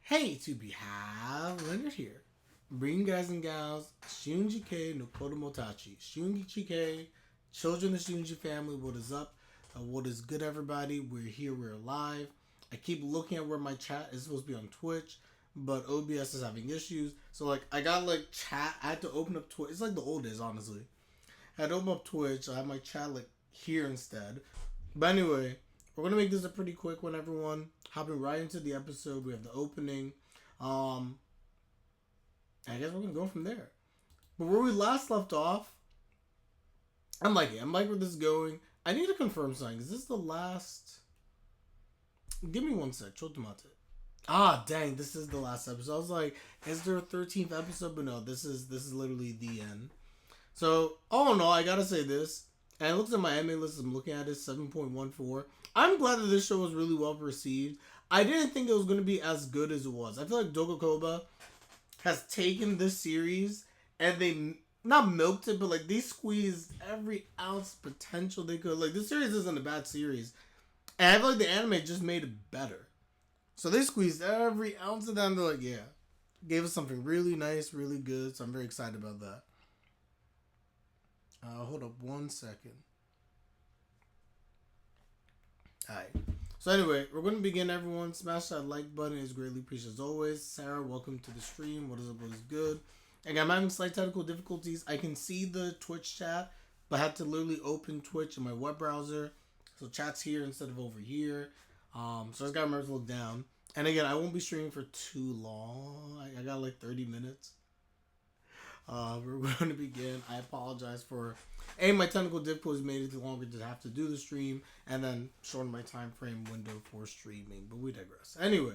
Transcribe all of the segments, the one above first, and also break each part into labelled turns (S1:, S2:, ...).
S1: Hey, to behalf Leonard here. Bring guys and gals, Shiunji-ke no Kodomotachi. Shiunji-ke, children of Shiunji family, what is up? What is good, everybody? We're here, we're alive. I keep looking at where my chat is supposed to be on Twitch, but OBS is having issues. So, I got, chat. I had to open up Twitch. It's like the old days, honestly. I had to open up Twitch. I have my chat, here instead. But anyway, we're going to make this a pretty quick one, everyone. Hopping right into the episode. We have the opening. I guess we're going to go from there. But where we last left off, I'm liking it. I'm liking where this is going. I need to confirm something. Is this the last... Give me one sec. Chotomate. Ah, dang. This is the last episode. I was like, is there a 13th episode? But no, this is literally the end. So, oh no, I gotta say this. And it looks at my anime list. I'm looking at it, 7.14. I'm glad that this show was really well received. I didn't think it was going to be as good as it was. I feel like Dogakoba has taken this series and they not milked it, but they squeezed every ounce potential they could. This series isn't a bad series, and I feel like the anime just made it better. So they squeezed every ounce of them. They're like, yeah, gave us something really nice, really good. So I'm very excited about that. Hold up one second. Alright. So anyway, we're going to begin, everyone. Smash that like button. It's greatly appreciated as always. Sarah, welcome to the stream. What is up? What is good? Again, I'm having slight technical difficulties. I can see the Twitch chat, but I had to literally open Twitch in my web browser. So chat's here instead of over here. So I just got to remember to look down. And again, I won't be streaming for too long. I got 30 minutes. We're going to begin. I apologize for my technical difficulties made it too longer to have to do the stream, and then shorten my time frame window for streaming. But we digress. Anyway,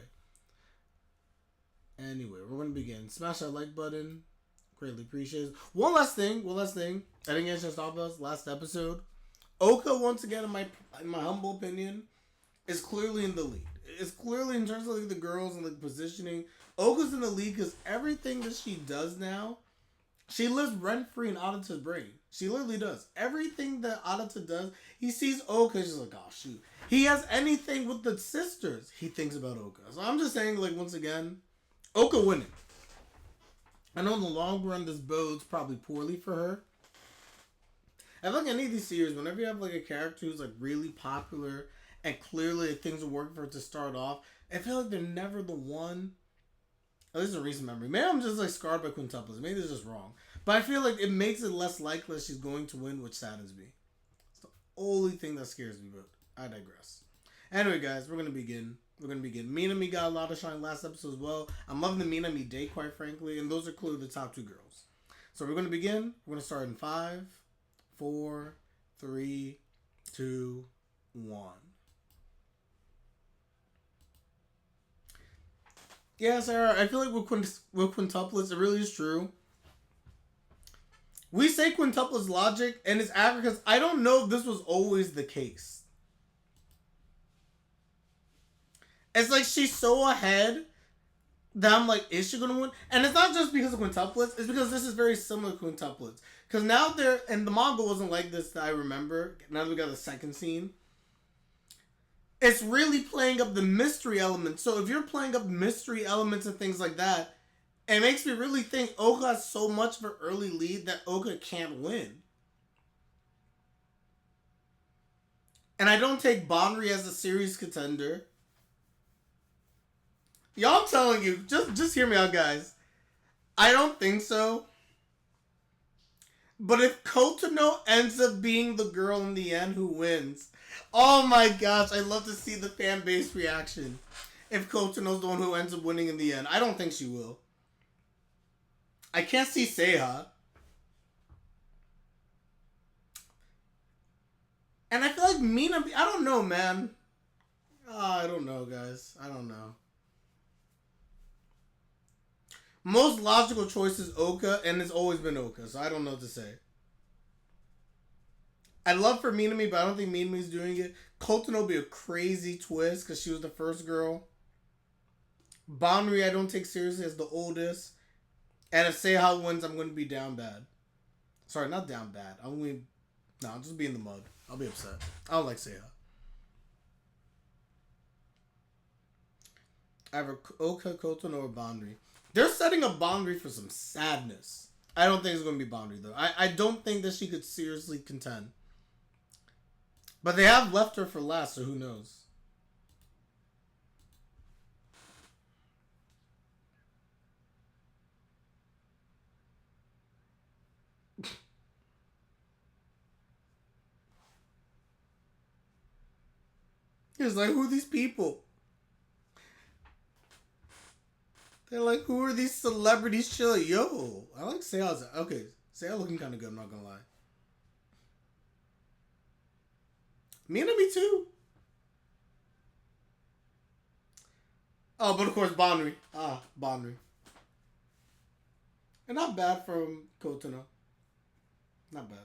S1: we're going to begin. Smash that like button. Greatly appreciated. One last thing. I didn't get a chance to talk about last episode. Ouka, once again, in my humble opinion, is clearly in the lead. It's clearly, in terms of the girls and positioning, Ouka's in the lead because everything that she does now, she lives rent-free in Arata's brain. She literally does. Everything that Arata does, he sees Ouka, she's like, oh, shoot. He has anything with the sisters, he thinks about Ouka. So I'm just saying, once again, Ouka winning. I know in the long run, this bodes probably poorly for her. I feel like any of these series, whenever you have, a character who's, really popular, and clearly things are working for her to start off, I feel like they're never the one... At least a recent memory. Maybe I'm just scarred by quintuplets. Maybe it's just wrong. But I feel like it makes it less likely that she's going to win, which saddens me. It's the only thing that scares me, but I digress. Anyway, guys, we're going to begin. Minami got a lot of shine last episode as well. I'm loving the Minami date, quite frankly. And those are clearly the top two girls. So we're going to begin. We're going to start in 5, 4, 3, 2, 1. Yeah, Sarah, I feel like with quintuplets, it really is true. We say quintuplets logic, and it's accurate because I don't know if this was always the case. It's she's so ahead that I'm is she going to win? And it's not just because of quintuplets, it's because this is very similar to quintuplets. Because now and the manga wasn't like this that I remember. Now that we got the second scene. It's really playing up the mystery elements. So if you're playing up mystery elements and things like that, it makes me really think Ouka has so much of an early lead that Ouka can't win. And I don't take Bonri as a serious contender. Y'all, I'm telling you, just hear me out, guys. I don't think so. But if Kotono ends up being the girl in the end who wins... Oh my gosh, I love to see the fan base reaction. If Kotono's the one who ends up winning in the end. I don't think she will. I can't see Seiha. And I feel like Minami... I don't know, man. I don't know, guys. I don't know. Most logical choice is Ouka, and it's always been Ouka, so I don't know what to say. I'd love for Minami, but I don't think Minami's doing it. Kotono would be a crazy twist because she was the first girl. Bonri I don't take seriously as the oldest. And if Seiha wins, I'm going to be down bad. Sorry, not down bad. I'll just be in the mud. I'll be upset. I don't like Seiha. Either Oka, Kotono, or Bonri. They're setting a Bonri for some sadness. I don't think it's going to be Bonri, though. I don't think that she could seriously contend. But they have left her for last, so who knows? It's like, who are these people? They're like, who are these celebrities chilling? Yo, I like Seiya's. Okay, Seiya looking kind of good, I'm not going to lie. Minami too. Oh, but of course, Bonri. Ah, Bonri. And not bad from Kotono. Not bad.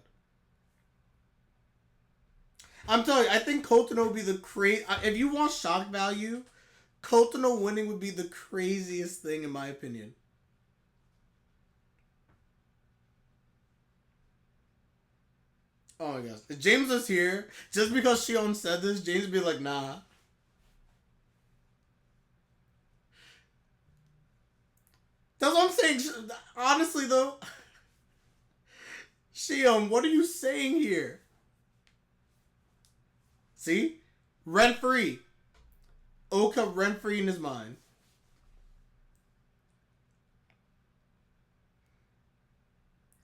S1: I'm telling you, I think Kotono would be the crazy. If you want shock value, Kotono winning would be the craziest thing in my opinion. Oh my gosh. If James was here, just because Shion said this, James would be like, nah. That's what I'm saying. Honestly, though, Shion, what are you saying here? See? Rent free. Oka rent free in his mind.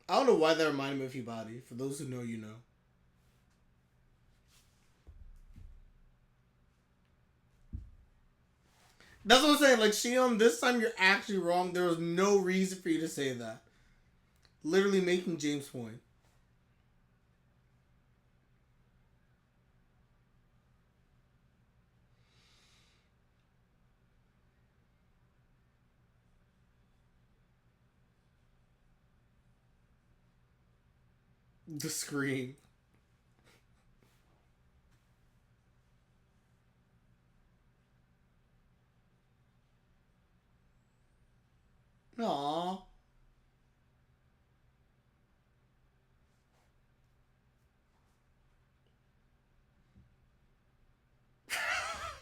S1: I don't know why that reminded me of Hibari. For those who know, you know. That's what I'm saying. Like, Shion, this time you're actually wrong. There was no reason for you to say that. Literally making James' point. The scream. Aww.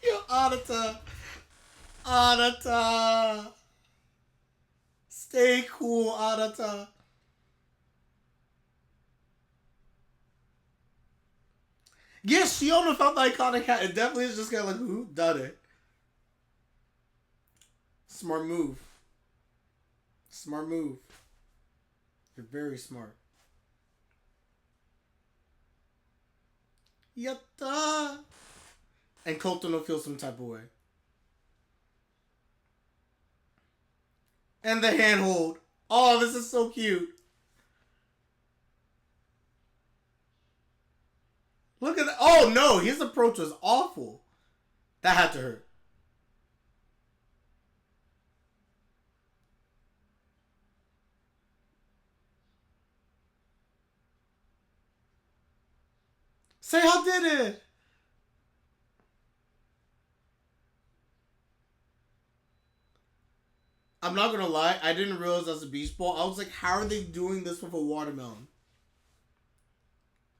S1: Yo, Arata. Arata. Stay cool, Arata. Yes, Shiona felt the iconic hat. It definitely is just kind of like, who done it? Smart move. Smart move. You're very smart. Yatta! And Kotono feels some type of way. And the handhold. Oh, this is so cute. Look at that. Oh no, his approach was awful. That had to hurt. Say how did it. I'm not gonna lie, I didn't realize that's a beach ball. I was like, how are they doing this with a watermelon?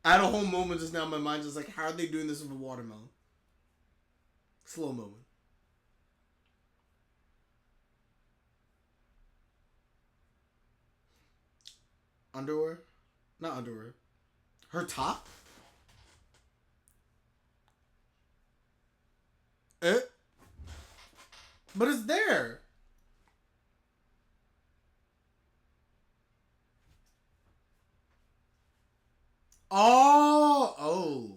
S1: I had a whole moment just now in my mind, just like, how are they doing this with a watermelon? Slow moment. Underwear? Not underwear. Her top? Eh? But it's there. Oh, oh.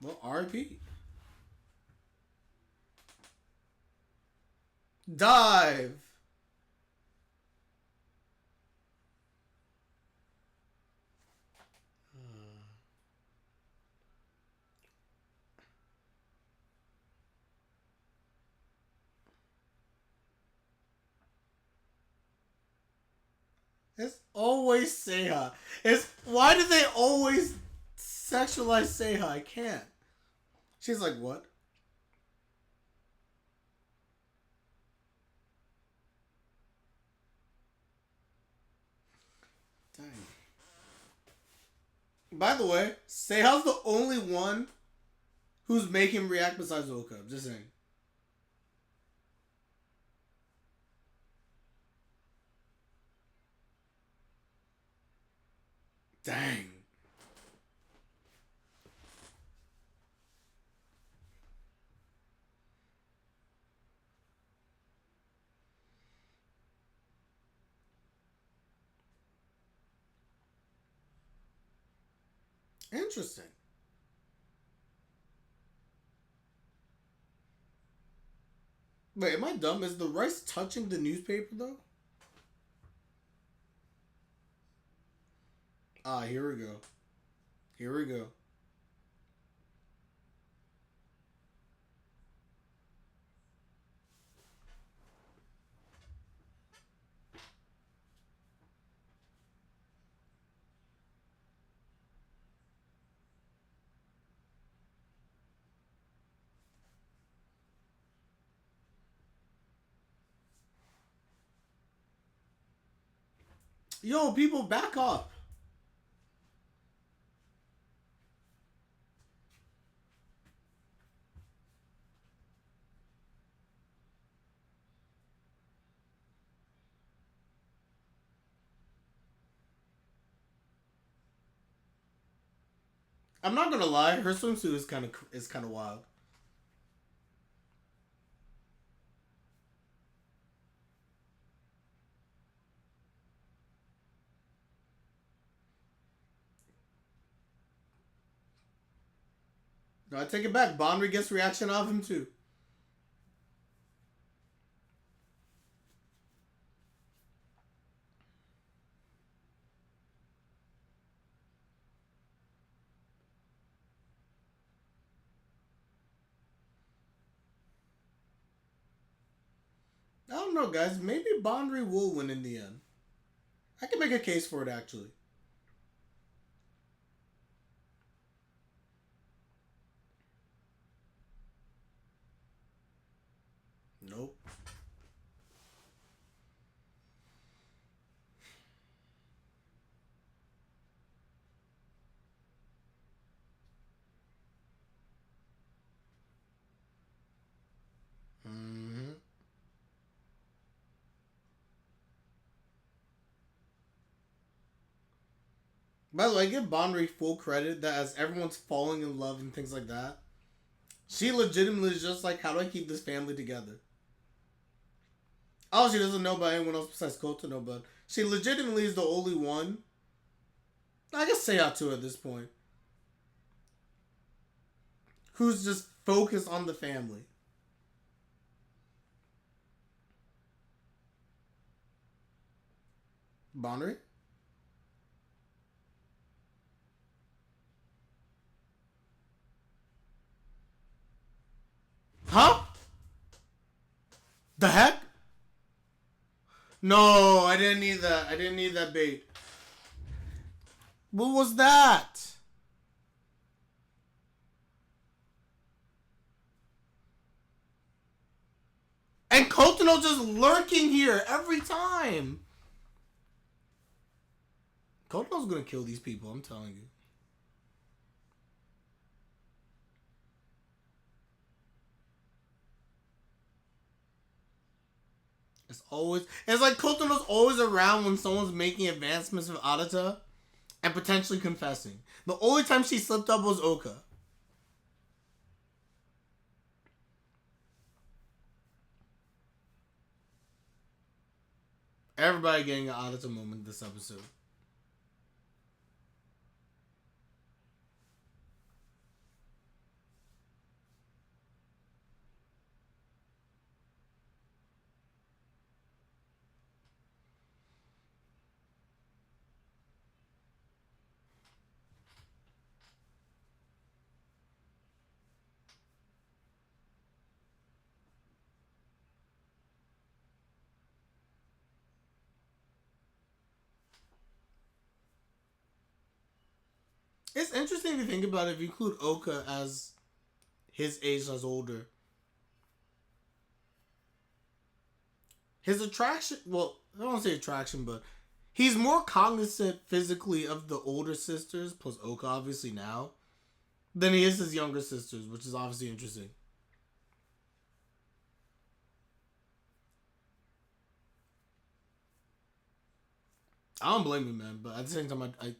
S1: Well, RIP. Dive. It's always Seiha. It's why do they always sexualize Seiha? I can't. She's like, what? Dang. By the way, Seiha's the only one who's making him react besides Ouka. Just saying. Dang. Interesting. Wait, am I dumb? Is the rice touching the newspaper though? Ah, here we go. Here we go. Yo, people, back up. I'm not gonna lie, her swimsuit is kind of wild. No, I take it back. Bonri gets reaction off him too. I don't know, guys. Maybe Bonri will win in the end. I can make a case for it, actually. Nope. Mm-hmm. By the way, I give Bonri full credit that as everyone's falling in love and things like that, she legitimately is just like, how do I keep this family together? Oh, she doesn't know about anyone else besides Kotono, but she legitimately is the only one. I guess say out to at this point. Who's just focused on the family. Bonri? Huh? The heck? No, I didn't need that. I didn't need that bait. What was that? And Kotono just lurking here every time. Kotono's gonna kill these people, I'm telling you. It's like Kotono's always around when someone's making advancements with Arata and potentially confessing. The only time she slipped up was Ouka. Everybody getting an Arata moment this episode. It's interesting to think about if you include Ouka as his age as older. His attraction, well, I don't want to say attraction, but He's more cognizant physically of the older sisters, plus Ouka obviously now, than he is his younger sisters, which is obviously interesting. I don't blame you, man, but at the same time, I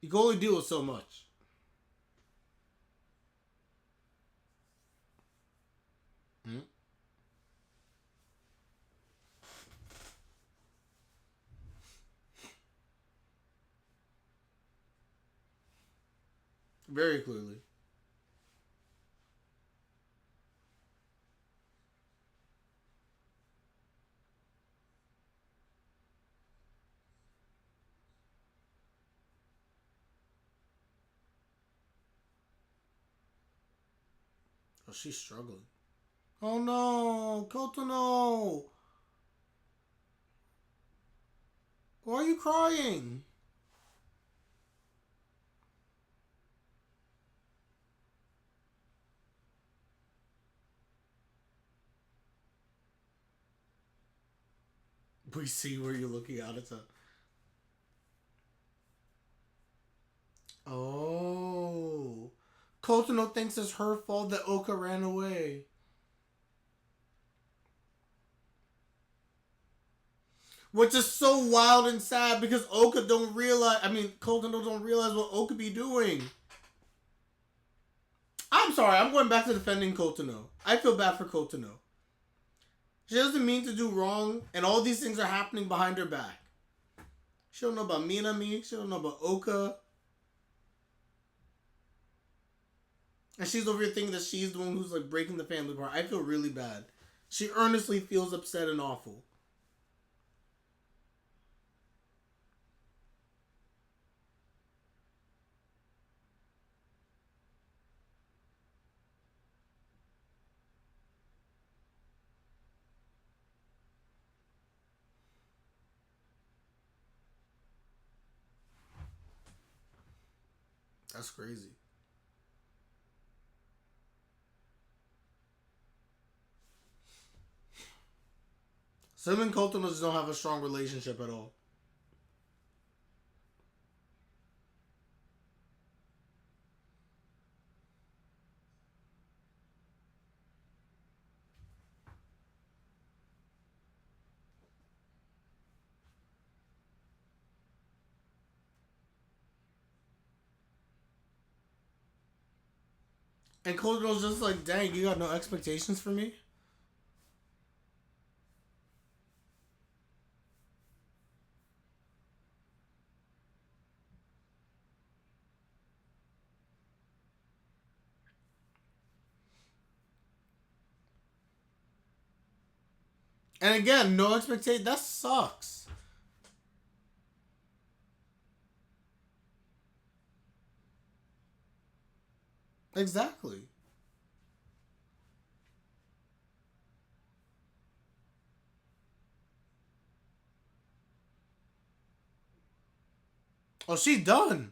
S1: you can only deal with so much. Hmm? Very clearly. Oh, she's struggling. Oh no, Kotono! Why are you crying? We see where you're looking at it. Oh. Kotono thinks it's her fault that Ouka ran away. Which is so wild and sad because Kotono don't realize what Ouka be doing. I'm sorry, I'm going back to defending Kotono. I feel bad for Kotono. She doesn't mean to do wrong, and all these things are happening behind her back. She don't know about Minami, she don't know about Ouka. And she's over here thinking that she's the one who's like breaking the family apart. I feel really bad. She earnestly feels upset and awful. That's crazy. Sim and Kotono just don't have a strong relationship at all. And Kotono's just like, dang, you got no expectations for me? And again, no expectation. That sucks. Exactly. Oh, she done.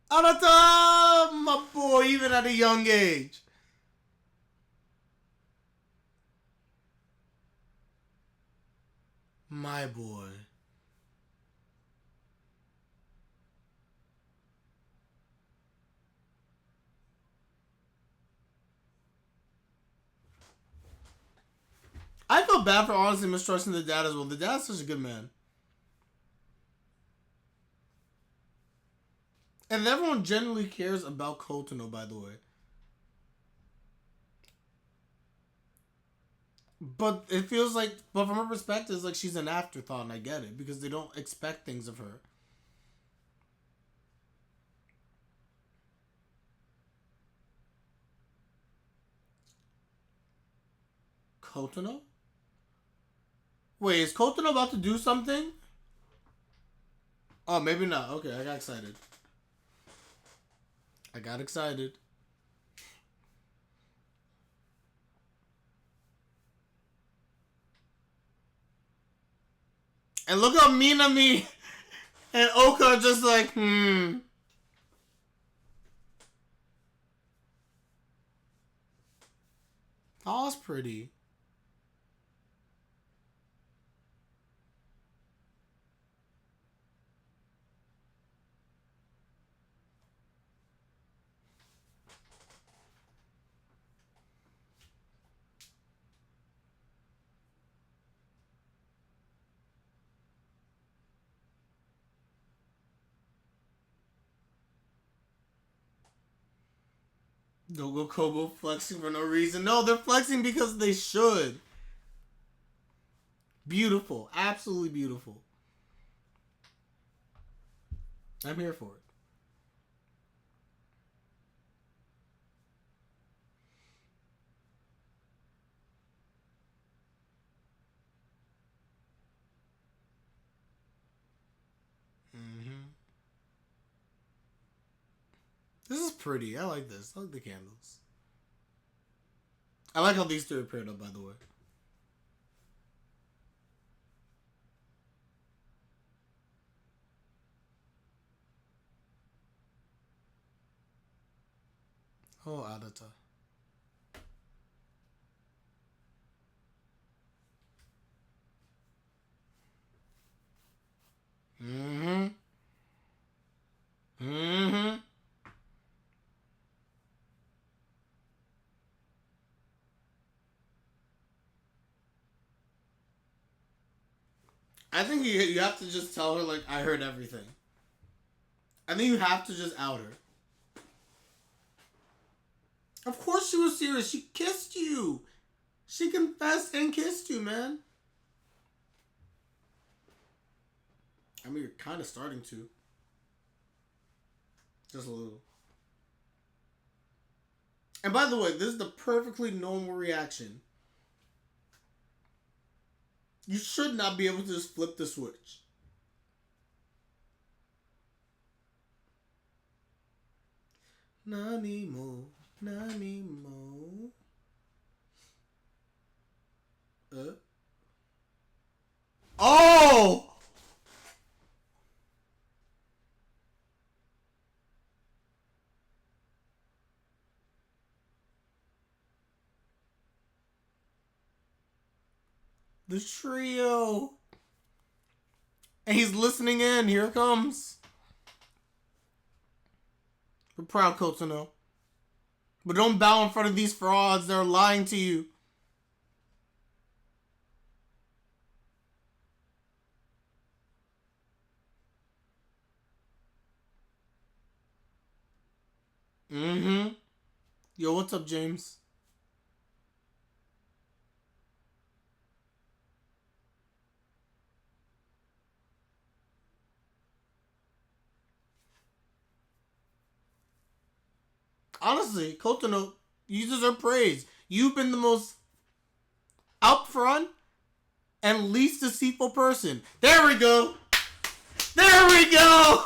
S1: Arata, my boy, even at a young age. My boy. I feel bad for honestly mistrusting the dad as well. The dad's such a good man. And everyone generally cares about Kotono, by the way. But it feels like, but from her perspective, it's like she's an afterthought, and I get it, because they don't expect things of her. Kotono? Wait, is Kotono about to do something? Oh, maybe not. Okay, I got excited. I got excited. And look how Minami and Ouka are just like, Oh, it's pretty. Don't go Kobo flexing for no reason. No, they're flexing because they should. Beautiful. Absolutely beautiful. I'm here for it. This is pretty. I like this. I like the candles. I like how these two are paired up, by the way. Oh, Arata. Mm-hmm. Mm-hmm. I think you have to just tell her, like, I heard everything. I think you have to just out her. Of course she was serious. She kissed you. She confessed and kissed you, man. I mean, you're kind of starting to. Just a little. And by the way, this is the perfectly normal reaction. You should not be able to just flip the switch. Nani mo, nani mo. Oh! The trio. And he's listening in. Here it comes. We're proud, Kotono. But don't bow in front of these frauds. They're lying to you. Mm-hmm. Yo, what's up, James? Honestly, Kotono, you deserve praise. You've been the most upfront and least deceitful person. There we go. There we go.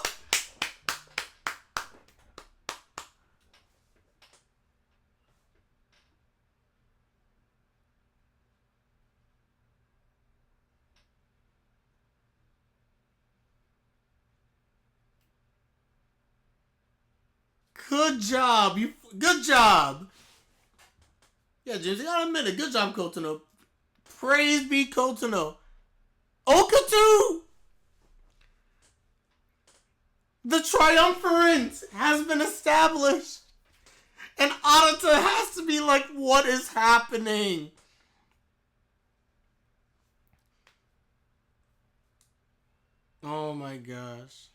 S1: Good job. Good job. Yeah, James, you gotta admit it. Good job, Kotono. Praise be Kotono. Ouka too. The triumvirate has been established. And Arata has to be like, what is happening? Oh my gosh.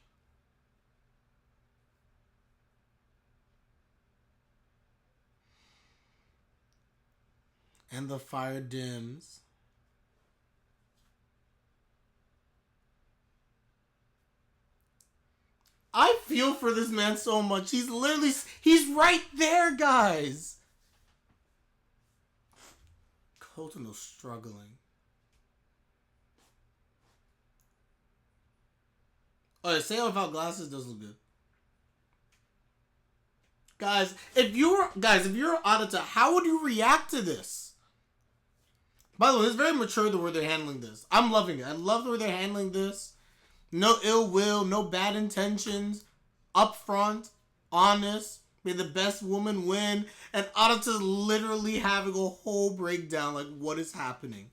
S1: And the fire dims. I feel for this man so much. He's right there, guys. Kotono's struggling. Oh, the sale without glasses does look good. Guys, if you're Arata, how would you react to this? By the way, it's very mature the way they're handling this. I'm loving it. I love the way they're handling this. No ill will, no bad intentions. Upfront, honest. May the best woman win. And Arata's literally having a whole breakdown, like, what is happening?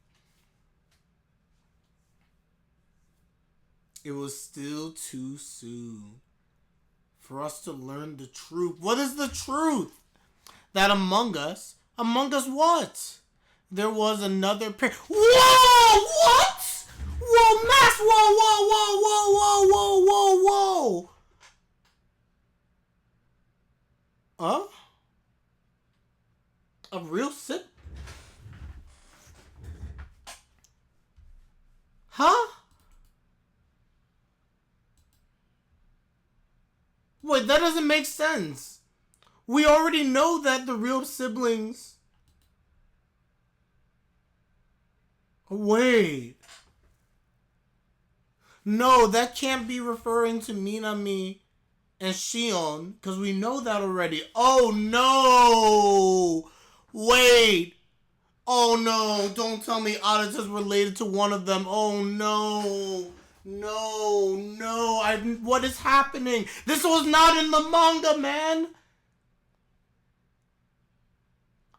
S1: It was still too soon for us to learn the truth. What is the truth? That among us what? There was another pair. Whoa! What? Whoa, Max! Whoa, whoa, whoa, whoa, whoa, whoa, whoa, whoa! Huh? A real sip? Huh? Wait, that doesn't make sense. We already know that the real siblings... Wait. No, that can't be referring to Minami and Shion, because we know that already. Oh, no! Wait! Oh, no! Don't tell me Arata's related to one of them. Oh, no! No! What is happening? This was not in the manga, man!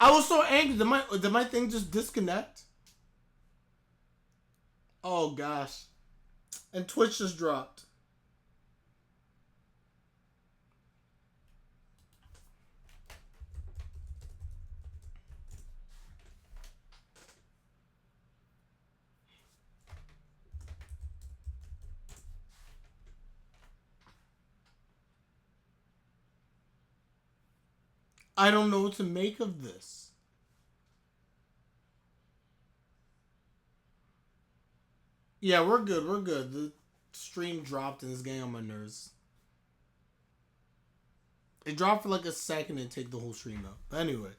S1: I was so angry. Did my thing just disconnect? Oh, gosh. And Twitch just dropped. I don't know what to make of this. Yeah, we're good. The stream dropped and it's getting on my nerves. It dropped for like a second and take the whole stream out. But anyway.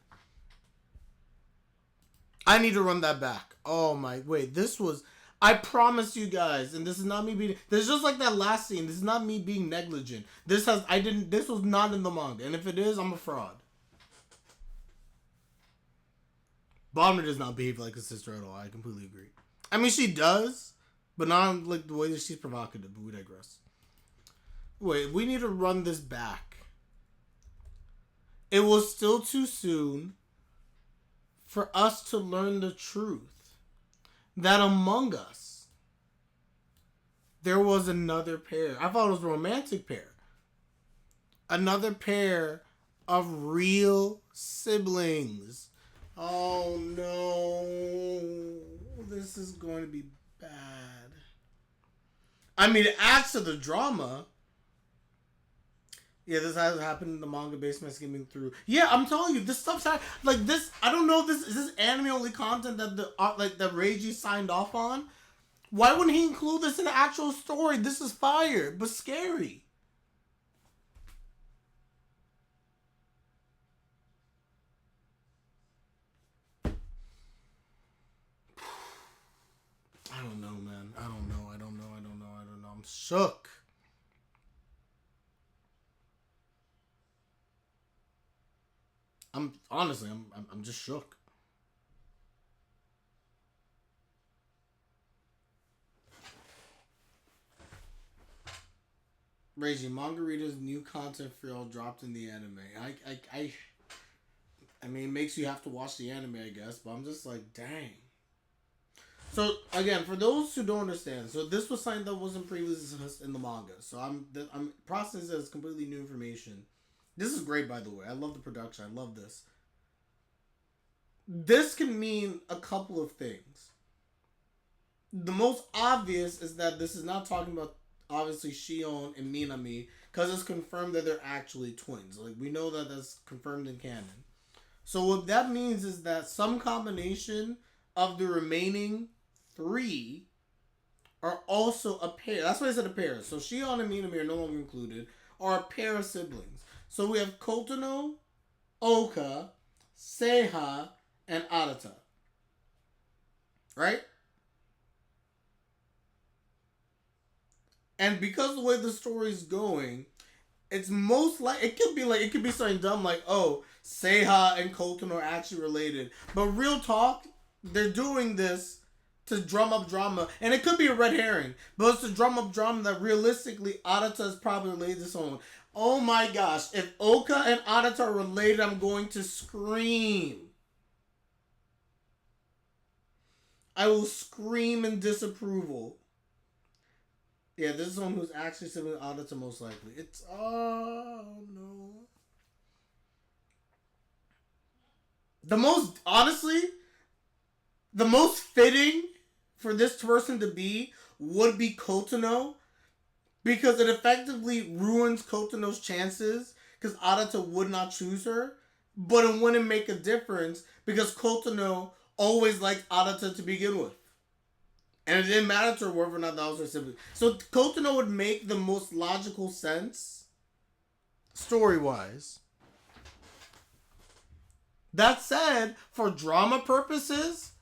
S1: I need to run that back. Oh my, wait, this was... I promise you guys, and this is not me being... This is just like that last scene. This is not me being negligent. This was not in the manga. And if it is, I'm a fraud. Bomber does not behave like a sister at all. I completely agree. I mean, she does, but not like the way that she's provocative, but we digress. Wait, we need to run this back. It was still too soon for us to learn the truth that among us there was another pair. I thought it was a romantic pair. Another pair of real siblings. Oh no. This is going to be bad. I mean, it adds to the drama. Yeah, this has happened in the manga based on skimming through. Yeah, I'm telling you, this stuff's like this. I don't know if this is this anime only content that that Reiji signed off on. Why wouldn't he include this in the actual story? This is fire, but scary. I don't know, man. I don't know. I'm shook. I'm just shook. Reiji, manga readers new content for y'all dropped in the anime. I mean, it makes you have to watch the anime, I guess, but I'm just like, dang. So again, for those who don't understand, so this was something that wasn't previously discussed in the manga. So I'm processing this as completely new information. This is great, by the way. I love the production. I love this. This can mean a couple of things. The most obvious is that this is not talking about, obviously, Shion and Minami, because it's confirmed that they're actually twins. Like, we know that that's confirmed in canon. So what that means is that some combination of the remaining 3 are also a pair. That's why I said a pair. So Shion and Minami are no longer included, are a pair of siblings. So we have Kotono, Ouka, Seiha, and Arata. Right? And because of the way the story is going, it's most like it could be something dumb like, oh, Seiha and Kotono are actually related. But real talk, they're doing this to drum up drama, and it could be a red herring, but it's to drum up drama that realistically Arata is probably related to someone. Oh my gosh. If Ouka and Arata are related, I'm going to scream. I will scream in disapproval. Yeah, this is someone who's actually sibling Arata most likely. It's oh no. The most honestly, the most fitting for this person to be would be Kotono because it effectively ruins Kotono's chances because Arata would not choose her, but it wouldn't make a difference because Kotono always liked Arata to begin with. And it didn't matter to her whether or not that was her sibling. So Kotono would make the most logical sense story-wise. That said, for drama purposes,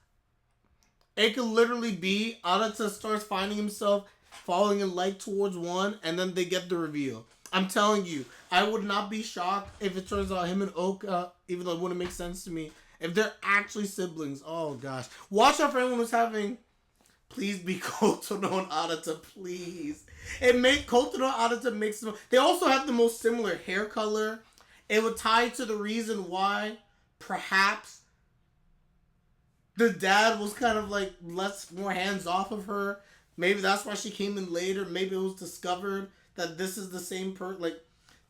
S1: it could literally be Arata starts finding himself falling in like towards one, and then they get the reveal. I'm telling you, I would not be shocked if it turns out him and Ouka, even though it wouldn't make sense to me, if they're actually siblings. Oh gosh. Watch out for anyone who's having, please be Kotono and Arata, please. It make Kotono and Arata makes them. They also have the most similar hair color. It would tie to the reason why perhaps the dad was kind of like more hands off of her. Maybe that's why she came in later. Maybe it was discovered that this is the same person. Like,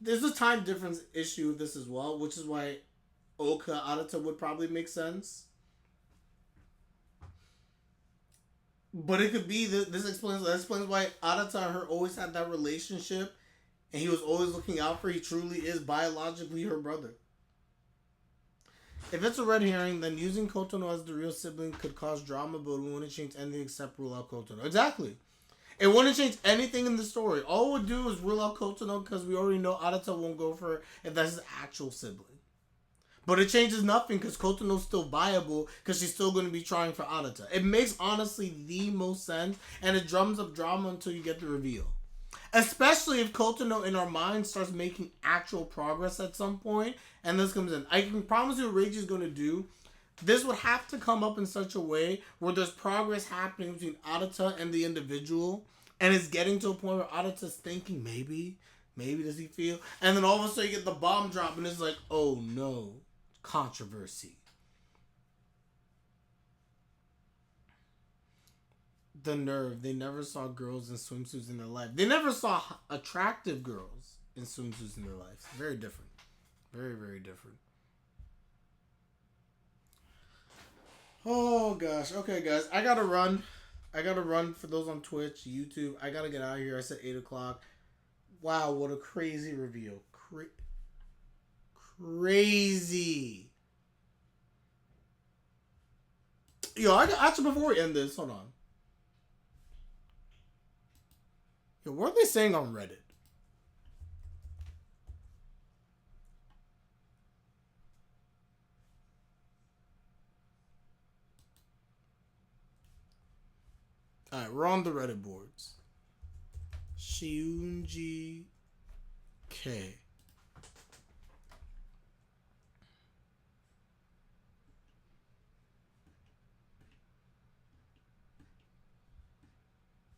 S1: there's a time difference issue with this as well, which is why Ouka Arata would probably make sense. But it could be that that explains why Arata and her always had that relationship, and he was always looking out for her. He truly is biologically her brother. If it's a red herring, then using Kotono as the real sibling could cause drama, but it wouldn't change anything except rule out Kotono. Exactly. It wouldn't change anything in the story. All it would do is rule out Kotono because we already know Arata won't go for her if that's his actual sibling. But it changes nothing because Kotono's still viable because she's still going to be trying for Arata. It makes, honestly, the most sense, and it drums up drama until you get the reveal. Especially if Kotono in our mind starts making actual progress at some point, and this comes in. I can promise you what Reiji's going to do. This would have to come up in such a way where there's progress happening between Arata and the individual, and it's getting to a point where Arata's thinking, maybe does he feel? And then all of a sudden you get the bomb drop, and it's like, oh no, controversy. The nerve. They never saw girls in swimsuits in their life. They never saw attractive girls in swimsuits in their lives. Very different. Very, very different. Oh gosh. Okay, guys. I gotta run. For those on Twitch, YouTube. I gotta get out of here. I said 8 o'clock. Wow, what a crazy reveal. Crazy. Yo, actually, before we end this, hold on. Yo, what are they saying on Reddit? Alright, we're on the Reddit boards. Shiunji-ke.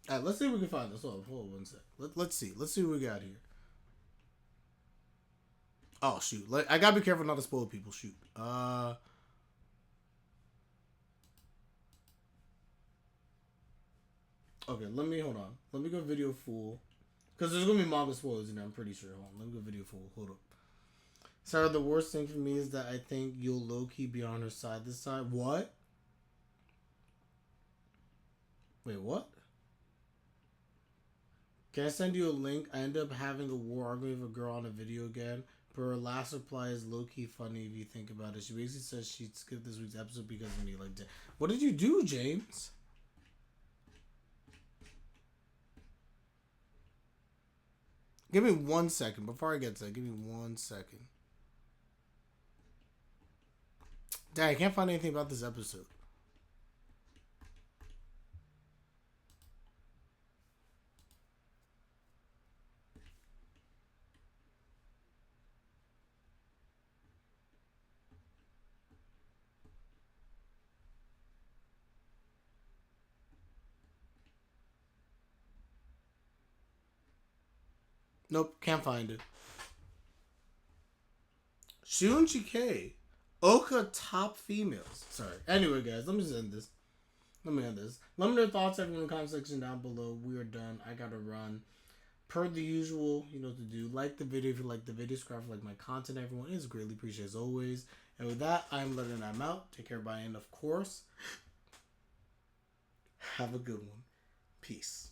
S1: Alright, let's see if we can find this. Hold on 1 sec. Let's see. Let's see what we got here. Oh, shoot. I gotta be careful not to spoil people. Shoot. Okay, hold on. Let me go video full. Because there's gonna be manga spoilers in there, I'm pretty sure. Hold on. Let me go video full. Hold up. Sarah, the worst thing for me is that I think you'll low-key be on her side this time. What? Wait, what? Can I send you a link? I ended up having a war argument with a girl on a video again. But her last reply is low-key funny if you think about it. She basically says she'd skip this week's episode because of me. Like, what did you do, James? Give me 1 second. Before I get to that, give me 1 second. Dad, I can't find anything about this episode. Nope, can't find it. Shiunji-ke. Ouka top females. Sorry. Anyway, guys, let me just end this. Let me know your thoughts, everyone, in the comment section down below. We are done. I gotta run. Per the usual, you know what to do. Like the video if you like the video. Subscribe if you like my content, everyone. It's greatly appreciated as always. And with that, I'm letting them out. Take care, everybody. And of course, have a good one. Peace.